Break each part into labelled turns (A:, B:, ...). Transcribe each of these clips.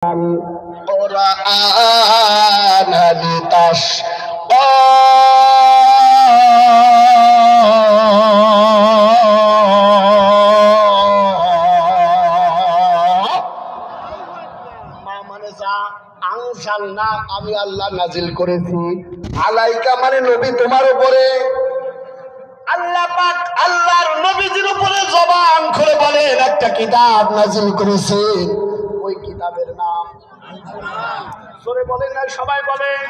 A: القرآن لتشقى আমি আল্লাহ নাজিল করেছি আলাইকা মানে নবী তোমার উপরে। আল্লাহ পাক আল্লাহর নবীজির উপরে জবান খুলে বলেন একটা কিতাব নাজিল করেছে, ওই কিতাবের নাম জোরে বলেন না সবাই বলেন।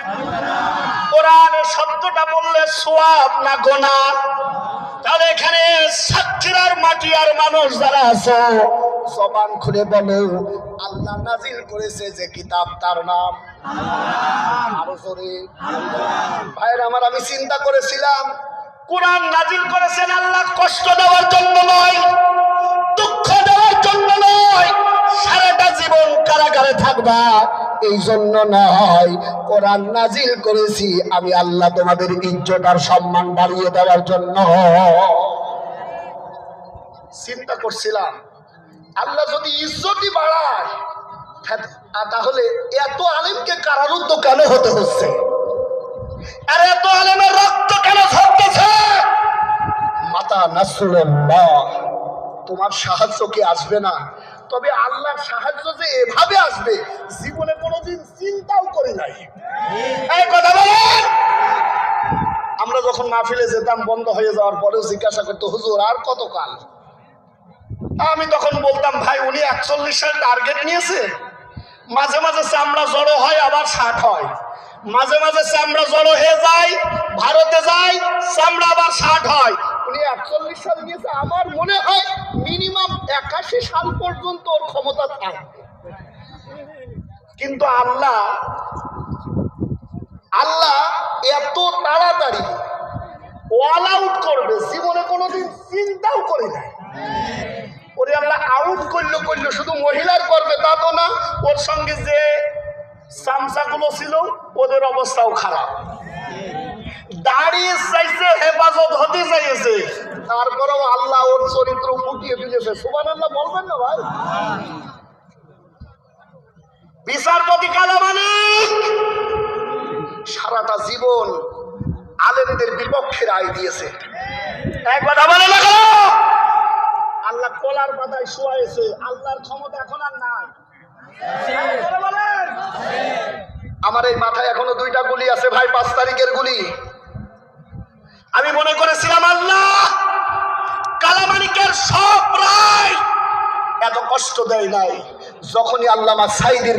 A: কোরআনের শব্দটা বললে সওয়াব না গুনাহ? তাহলে এখানে সাতক্ষীরার মাটি আর মানুষ যারা আছে জবান খুলে বলো আল্লাহ নাজিল করেছে যে কিতাব তার নাম আরো জোরে ভাইরা আমার। আমি চিন্তা করেছিলাম কোরআন নাজিল করেছেন আল্লাহ কষ্ট দেওয়ার জন্য নয়, দুঃখ দেওয়ার জন্য নয়, সারাটা জীবন কারাগারে থাকবা এই জন্য নয়। কোরআন নাজিল করেছি আমি আল্লাহ তোমাদের ইজ্জত আর সম্মান বাড়িয়ে দেওয়ার জন্য। চিন্তা করছিলাম আল্লাহ যদি ইজ্জতই বাড়ায় তাহলে এত আলেমকে কারারুদ্ধ কেন হতে হচ্ছে, আর এত আলেমের রক্ত কেন ঝরতেছে? মাতা নাসরুল্লাহ, তোমার সাহায্য কি আসবে না? তবে আল্লাহর সাহায্য যে এভাবে আসবে জীবনে কোনোদিন চিন্তাও করি নাই। এই কথা বলেন। আমরা যখন মাহফিলে যেতাম বন্ধ হয়ে যাওয়ার পরেও জিজ্ঞাসা করতো হুজুর আর কতকাল? আমি তখন বলতাম ভাই উনি 41 সাল টার্গেট নিয়েছে। মাঝে মাঝে চামড়া জড়ো হয় আবার 60 হয়, মাঝে মাঝে চামড়া জড়ো হয়ে যায় ভারতে যায় চামড়া আবার 60 হয়। উনি 41 সাল নিয়েছে, আমার মনে হয় মিনিমাম 81 সাল পর্যন্ত ওর ক্ষমতা থাকবে। কিন্তু আল্লাহ এত তাড়াতাড়ি অল আউট করবে জীবনে কোনোদিন চিন্তাও করে নাই। ওরে আল্লাহ আউট করলো শুধু মহিলার করবে তা তো না, ওর সঙ্গে যে চামচাগুলো ছিল ওদের অবস্থাও খারাপ। দাঁড়িয়ে চাইছে হেফাজত হতে চাইছে, তারপরেও আল্লাহ ওর চরিত্র ফুটিয়ে দিয়েছে। সুবহানাল্লাহ বলবেন না ভাই? বিচারপতি কালা মালিক সারাটা জীবন আলেমদের বিপক্ষে রায় দিয়েছে। এক কথা বলে না, আল্লাহ কলার পাতায় শুয়াইছে, আল্লাহর ক্ষমতা এখন আর নাই। আমার এই মাথায় এখনো 2টা গুলি আছে ভাই, 5 তারিখের গুলি। আমি মনে করেছিলাম আল্লাহ কালামানিকের সব রায় এত কষ্ট দেয় নাই। যখনই আল্লামা সাঈদীর